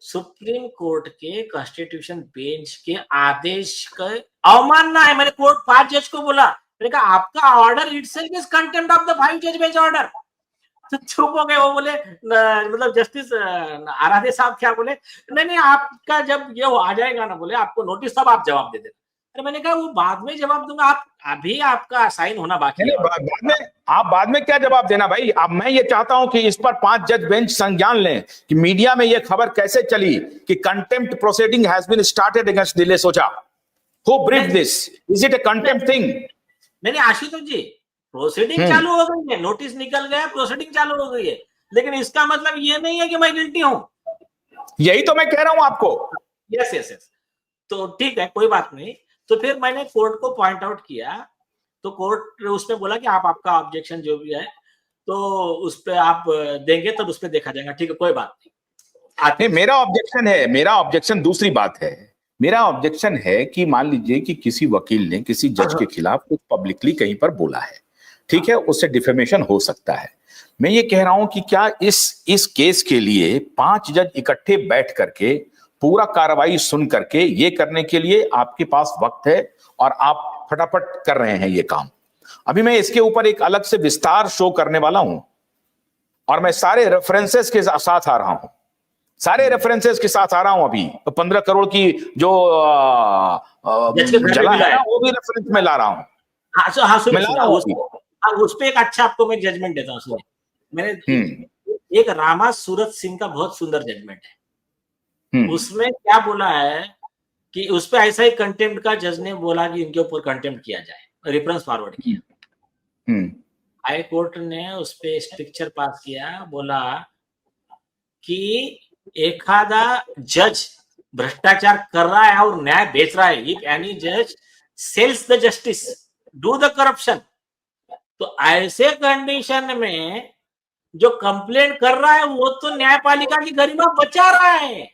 Supreme court के constitution bench के आदेश का अवमानना है। मैंने कोर्ट 5 जज को बोला, मैंने कहा आपका order itself is contempt of the 5 जज बेंच ऑर्डर। तो चुप हो गए। वो बोले मतलब जस्टिस आराधे साहब क्या बोले, नहीं नहीं आपका जब ये आ जाएगा ना, बोले आपको नोटिस तब आप जवाब दे देना। अरे मैंने कहा वो बाद में जवाब दूंगा, आप अभी आपका साइन होना बाकी है। बाद में आप बाद में क्या जवाब देना भाई। अब मैं ये चाहता हूं कि इस पर 5 जज बेंच संज्ञान लें कि मीडिया में ये खबर कैसे चली कि contempt proceeding has been started against Dinesh Ojha. Who briefed this? Is it a contempt thing? नहीं आशुतोष जी, प्रोसीडिंग चालू हो गई है, नोटिस निकल गया, प्रोसीडिंग चालू हो गई है, लेकिन इसका मतलब ये नहीं है कि मैं गिल्टी हूं। यही तो मैं कह रहा हूं आपको। यस यस यस, तो ठीक है कोई बात नहीं। तो फिर मैंने कोर्ट को पॉइंट आउट किया, तो कोर्ट उसमें बोला कि आप आपका ऑब्जेक्शन जो भी है तो उस पर आप देंगे तब उस पर देखा जाएगा। ठीक है कोई बात नहीं। मेरा ऑब्जेक्शन है, मेरा ऑब्जेक्शन दूसरी बात है। मेरा ऑब्जेक्शन है कि मान लीजिए कि किसी वकील ने किसी जज के खिलाफ कुछ पब्लिकली कहीं पर बोला है, ठीक है, उससे डिफेमेशन हो सकता है। मैं ये कह रहा हूं कि क्या इस केस के लिए 5 जज इकट्ठे बैठ करके पूरा कार्रवाई सुन करके ये करने के लिए आपके पास वक्त है और आप फटाफट कर रहे हैं ये काम? अभी मैं इसके ऊपर एक अलग से विस्तार शो करने वाला हूं और मैं सारे रेफरेंसेस के साथ आ रहा हूं, सारे रेफरेंसेस के साथ आ रहा हूं। अभी तो 15 करोड़ की जो जला है ना, वो भी रेफरेंस में ला रहा हूं। उस पे एक अच्छा आपको मैं जजमेंट देता हूँ। सुनिए, मैंने एक रामा सूरत सिंह का बहुत सुंदर जजमेंट है। उसमें क्या बोला है कि उस पे ऐसा ही कंटेम्प्ट का जज ने बोला कि इनके ऊपर कंटेम्प्ट किया जाए, रेफरेंस फॉरवर्ड किया। हाई कोर्ट ने उस पे स्ट्रिक्चर पास किया, बोला कि एखादा जज भ्रष्टाचार कर रहा है और न्याय बेच रहा है, इफ एनी जज sells the justice do the corruption, तो ऐसे कंडीशन में जो कंप्लेंट कर रहा है वो तो न्यायपालिका की गरिमा बचा रहा है,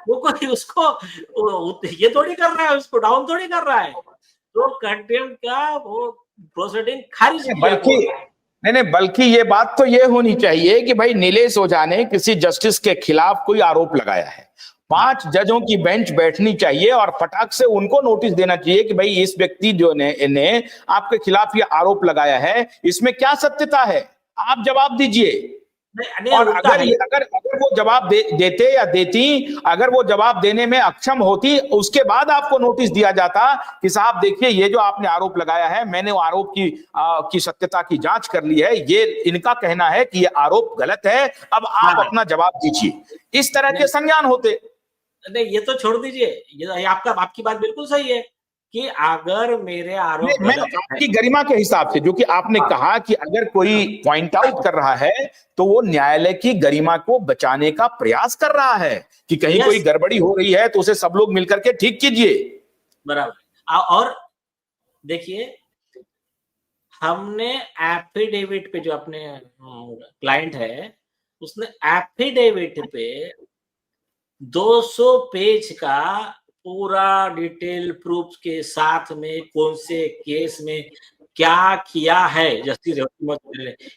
वो कोई उसको ये थोड़ी कर रहा है, उसको डाउन थोड़ी कर रहा है। तो कंटेम्प्ट का वो प्रोसीडिंग खारिज किया। बल्कि ये बात तो ये होनी चाहिए कि भाई नीलेश ओझा ने किसी जस्टिस के खिलाफ कोई आरोप लगाया है, 5 जजों की बेंच बैठनी चाहिए और फटाक से उनको नोटिस देना चाहिए कि भाई इस व्यक्ति जो ने आपके खिलाफ ये आरोप लगाया है, इसमें क्या सत्यता है, आप जवाब दीजिए। और अगर वो जवाब देते या देती, अगर वो जवाब देने में अक्षम होती, उसके बाद आपको नोटिस दिया जाता कि साहब देखिए ये जो आपने आरोप लगाया है, मैंने वो आरोप की सत्यता की जांच कर ली है, ये इनका कहना है कि ये आरोप गलत है, अब आप अपना जवाब दीजिए। इस तरह के संज्ञान होते। नहीं ये तो छोड़ दीजिए, ये आपकी बात बिल्कुल सही है कि अगर मेरे आरोप आपकी गरिमा के हिसाब से जो कि आपने कहा कि अगर कोई पॉइंट आउट कर रहा है तो वो न्यायालय की गरिमा को बचाने का प्रयास कर रहा है कि कहीं कोई गड़बड़ी हो रही है तो उसे सब लोग मिलकर के ठीक कीजिए। बराबर। और देखिए हमने एफिडेविट पे, जो अपने क्लाइंट है उसने एफिडेविट पे 200 पेज का पूरा डिटेल प्रूफ के साथ में कौन से केस में क्या किया है जस्टिस,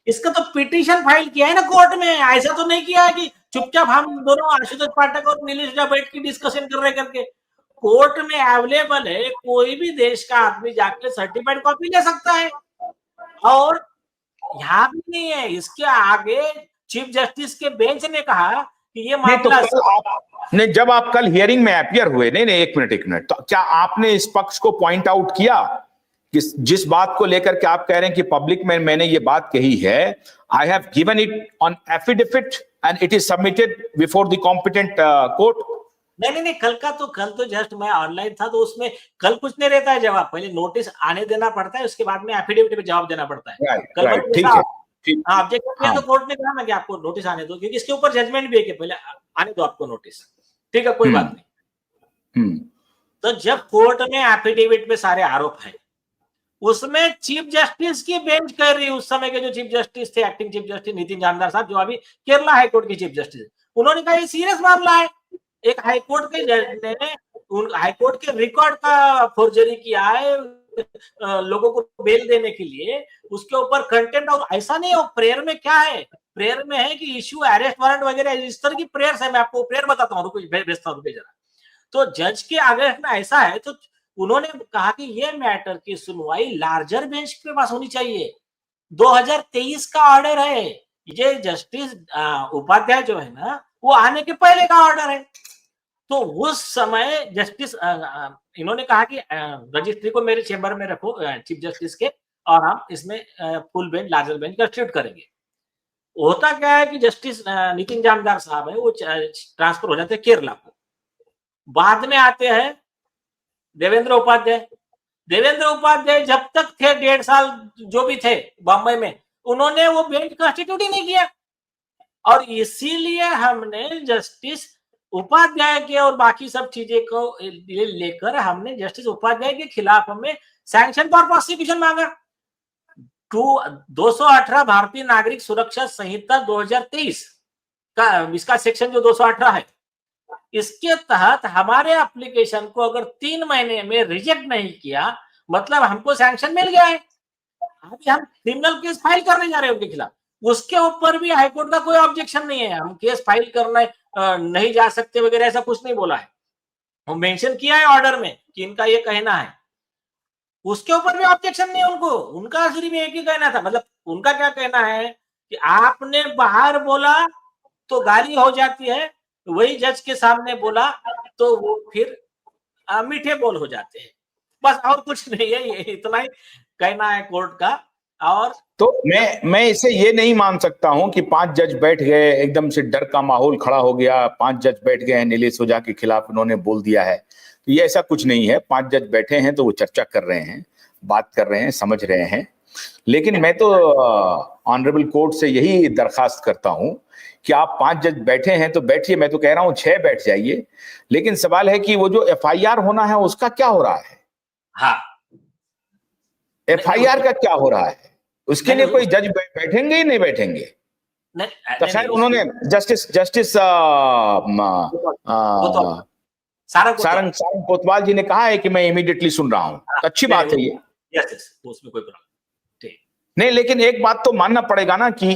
इसका तो पिटीशन फाइल किया है ना कोर्ट में। ऐसा तो नहीं किया है कि चुपचाप हम दोनों आशुतोष पाठक और नीलेश ओझा बैठ के डिस्कशन कर रहे करके। कोर्ट में अवेलेबल है, कोई भी देश का आदमी जाके सर्टिफाइड कॉपी ले सकता है। और यहाँ भी नहीं है, इसके आगे चीफ जस्टिस के बेंच ने कहा कि ये मामला नहीं, जब आप कल हियरिंग में अपीयर हुए, नहीं एक मिनट, तो क्या आपने इस पक्ष को पॉइंट आउट किया कि जिस बात को लेकर के आप कह रहे हैं कि पब्लिक में मैंने ये बात कही है, I have given it on affidavit and it is submitted before the competent court? नहीं, कल तो जस्ट मैं ऑनलाइन था, तो उसमें कल कुछ नहीं रहता है जवाब, पहले नोटिस आने देना पड़ता है, उसके बाद में एफिडेविट पे जवाब देना पड़ता है। कल ठीक है, ऑब्जेक्शन किया तो कोर्ट ने कहा ना कि आपको नोटिस आने दो, क्योंकि इसके ऊपर जजमेंट भी है कि पहले आने दो आपको नोटिस। ठीक है कोई बात नहीं। तो जब कोर्ट में एफिडेविट पे सारे आरोप है, उसमें चीफ जस्टिस की बेंच कह रही है, उस समय के जो चीफ जस्टिस थे, एक्टिंग चीफ जस्टिस नितिन जानदार साहब, जो अभी केरला हाईकोर्ट के चीफ जस्टिस, उन्होंने कहा ये सीरियस मामला है। एक हाईकोर्ट के जज ने हाईकोर्ट के रिकॉर्ड का फोर्जरी किया है लोगों को बेल देने के लिए, उसके ऊपर कंटेम्प्ट। और ऐसा नहीं हो, प्रेयर में क्या है प्रेयर में है कि इश्यू अरेस्ट वारंट वगैरह इस तरह की प्रेयर्स है। मैं आपको प्रेयर बताता हूँ, रुको भेजता हूँ, रुको जरा। तो जज के अगेंस्ट में ऐसा है, तो उन्होंने कहा कि ये मैटर की सुनवाई लार्जर बेंच के पास होनी चाहिए। 2023 का ऑर्डर है ये, जस्टिस उपाध्याय जो है ना, वो आने के पहले का ऑर्डर है। तो उस समय जस्टिस इन्होंने कहा कि रजिस्ट्री को मेरे चेंबर में रखो चीफ जस्टिस के, और हम इसमें full bench, larger bench constitute करेंगे। होता क्या है कि जस्टिस नितिन जामदार साहब है, वो ट्रांसफर हो जाते हैं केरला को। बाद में आते हैं देवेंद्र उपाध्याय। देवेंद्र उपाध्याय जब तक थे 1.5 साल जो भी थे बॉम्बे में, उन्होंने वो बेंच कंस्टिट्यूट ही नहीं किया। और इसीलिए हमने जस्टिस उपाध्याय के और बाकी सब चीजें को लेकर हमने जस्टिस उपाध्याय के खिलाफ हमें सैंक्शन फॉर प्रोसिक्यूशन मांगा। 218 भारतीय नागरिक सुरक्षा संहिता 2023 का इसका सेक्शन जो 218 है, इसके तहत हमारे एप्लीकेशन को अगर 3 महीने में रिजेक्ट नहीं किया, मतलब हमको सैंक्शन मिल गया है। अभी हम क्रिमिनल केस फाइल करने जा रहे हैं उनके खिलाफ, उसके ऊपर भी हाईकोर्ट का कोई ऑब्जेक्शन नहीं है। हम केस फाइल करना नहीं जा सकते वगैरह ऐसा कुछ नहीं बोला है। वो मेंशन किया है ऑर्डर में कि इनका ये कहना है, उसके ऊपर भी ऑब्जेक्शन नहीं है उनको। उनका सिर्फ एक ही कहना था, मतलब उनका क्या कहना है कि आपने बाहर बोला तो गाली हो जाती है, वही जज के सामने बोला तो वो फिर मीठे बोल हो जाते हैं। बस और कुछ नहीं है, ये इतना ही कहना है कोर्ट का। और तो मैं इसे ये नहीं मान सकता हूं कि 5 जज बैठ गए, एकदम से डर का माहौल खड़ा हो गया, 5 जज बैठ गए हैं, नीलेश ओझा के खिलाफ इन्होंने बोल दिया है। तो ये ऐसा कुछ नहीं है। 5 जज बैठे हैं तो वो चर्चा कर रहे हैं, बात कर रहे हैं, समझ रहे हैं। लेकिन मैं तो ऑनरेबल कोर्ट से यही दरखास्त करता हूं कि आप 5 जज बैठे हैं तो बैठिए, मैं तो कह रहा हूं 6 बैठ जाइए। लेकिन सवाल है कि वो जो FIR होना है उसका क्या हो रहा है? हाँ, FIR का क्या हो रहा है? उसके लिए कोई जज बैठेंगे ही नहीं बैठेंगे? तो खैर उन्होंने जस्टिस सारंग कोतवाल जी ने कहा है कि मैं इमीडिएटली सुन रहा हूं, तो अच्छी बात है ये। यस, उसमें कोई प्रॉब्लम नहीं, लेकिन एक बात तो मानना पड़ेगा ना कि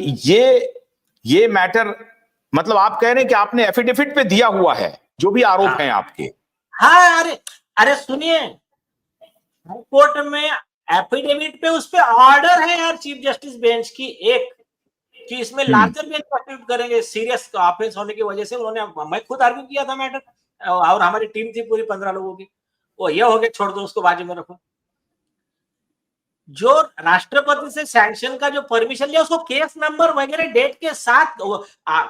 ये मैटर, मतलब आप कह रहे हैं कि आपने एफिडेविट पे दिया हुआ है जो भी आरोप हैं आपके। हाँ, अरे सुनिए, कोर्ट में एफिडेविट पे उस पे ऑर्डर है यार चीफ जस्टिस बेंच की एक, कि इसमें लार्जर बेंच कंस्टिट्यूट करेंगे। सीरियस ऑफेंस होने की वजह से उन्होंने, मैं खुद आर्ग्यू किया था मैटर, और हमारी टीम थी पूरी 15 लोगों की। वो ये हो गया, छोड़ दो उसको, बाजू में रखो। जो राष्ट्रपति से सैंक्शन का जो परमिशन लिया, उसको केस नंबर वगैरह डेट के साथ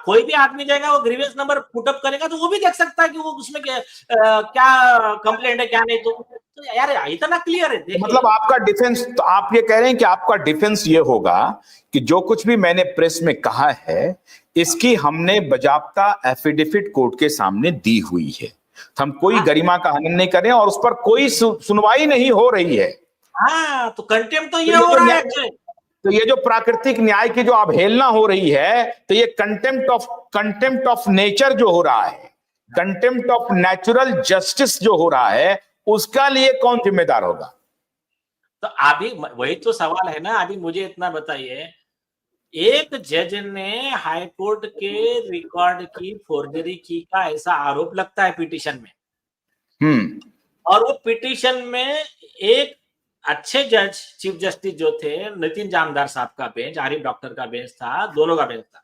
कोई भी आदमी जाएगा, वो ग्रीवेंस नंबर पुटअप करेगा तो वो भी देख सकता है कि वो उसमें क्या कंप्लेंट है क्या नहीं। तो यार इतना क्लियर है। मतलब आपका डिफेंस, तो आप ये कह रहे हैं कि आपका डिफेंस ये होगा कि जो कुछ भी मैंने प्रेस में कहा है, इसकी हमने बजाबता एफिडेविट कोर्ट के सामने दी हुई है। हम कोई गरिमा का हनन नहीं कर रहे हैं और उस पर कोई सुनवाई नहीं हो रही है। हाँ, तो कंटेम्प्ट तो ये हो रहा है। तो ये जो प्राकृतिक न्याय की जो अवहेलना हो रही है, तो ये कंटेम्प्ट ऑफ नेचर जो हो रहा है, कंटेम्प्ट ऑफ नेचुरल जस्टिस जो हो रहा है, उसका लिए कौन जिम्मेदार होगा? तो अभी वही तो सवाल है ना। अभी मुझे इतना बताइए, एक जज ने हाईकोर्ट के रिकॉर्ड की फोर्जरी की का ऐसा आरोप लगता है पिटीशन में, और वो पिटीशन में एक अच्छे जज चीफ जस्टिस जो थे, नितिन जामदार साहब का बेंच, आरिफ डॉक्टर का बेंच था, दोनों का बेंच था,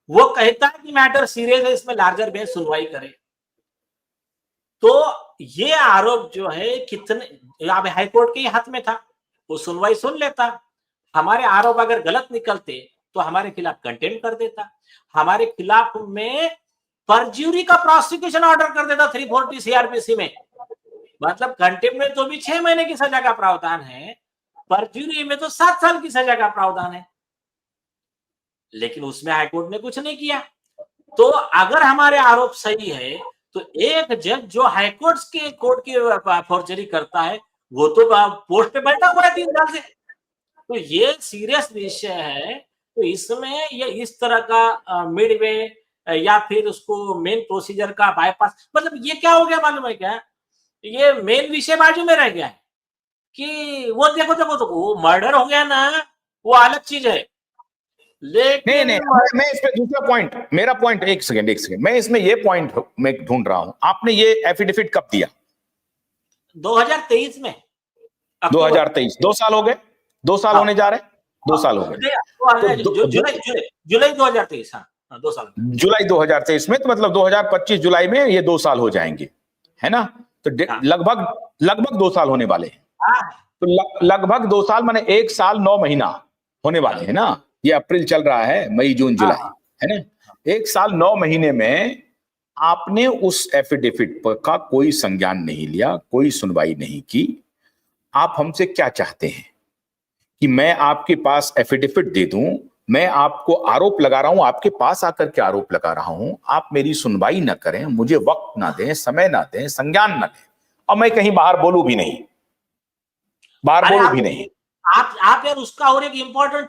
वो कहता है कि मैटर सीरियस है, इसमें लार्जर बेंच सुनवाई करे। तो ये आरोप जो है कितने, हाईकोर्ट के हाथ में था, वो सुनवाई सुन लेता। हमारे आरोप अगर गलत निकलते तो हमारे खिलाफ कंटेम्प्ट कर देता, हमारे खिलाफ में परज्यूरी का प्रोसिक्यूशन ऑर्डर कर देता 340 सीआरपीसी में। मतलब कंटेम्प्ट में तो भी 6 महीने की सजा का प्रावधान है, परज्यूरी में तो 7 साल की सजा का प्रावधान है। लेकिन उसमें हाईकोर्ट ने कुछ नहीं किया। तो अगर हमारे आरोप सही है तो एक जज जो हाईकोर्ट के कोर्ट की फोर्जरी करता है, वो तो पोस्ट पे बैठा हुआ है 3 साल से। तो ये सीरियस विषय है। तो इसमें ये इस तरह का मिडवे या फिर उसको मेन प्रोसीजर का बाईपास, मतलब ये क्या हो गया मालूम है क्या, ये मेन विषय बाजू में रह गया है कि वो देखो वो मर्डर हो गया ना, वो अलग चीज है, लेकिन नहीं मैं इस पे दूसरा पॉइंट, मेरा पॉइंट, एक सेकंड, मैं इसमें ये पॉइंट मैं ढूंढ रहा हूं, आपने ये एफिडेविट कब दिया? 2023 में 2023, 2 साल हो गए, 2 साल होने जा रहे हैं, 2 साल हो गए, जुलाई 2023, हाँ 2 साल, जुलाई 2023 में, तो मतलब 2025 जुलाई में ये 2 साल हो जाएंगे, है ना? तो लगभग 2 साल होने वाले हैं। तो लगभग 2 साल माने 1 साल 9 महीना होने वाले हैं ना? ये अप्रैल चल रहा है, मई जून जुलाई, है ना? 1 साल 9 महीने में आपने उस एफिडेविट का कोई संज्ञान नहीं लिया, कोई सुनवाई नहीं की। आप हमसे क्या चाहते हैं कि मैं आपके पास एफिडेविट दे दूं, मैं आपको आरोप लगा रहा हूं, आपके पास आकर के आरोप लगा रहा हूं, आप मेरी सुनवाई ना करें, मुझे वक्त ना दें, समय ना दें, संज्ञान ना दें, और मैं कहीं बाहर बोलूं भी नहीं, आप यार उसका और एक इंपॉर्टेंट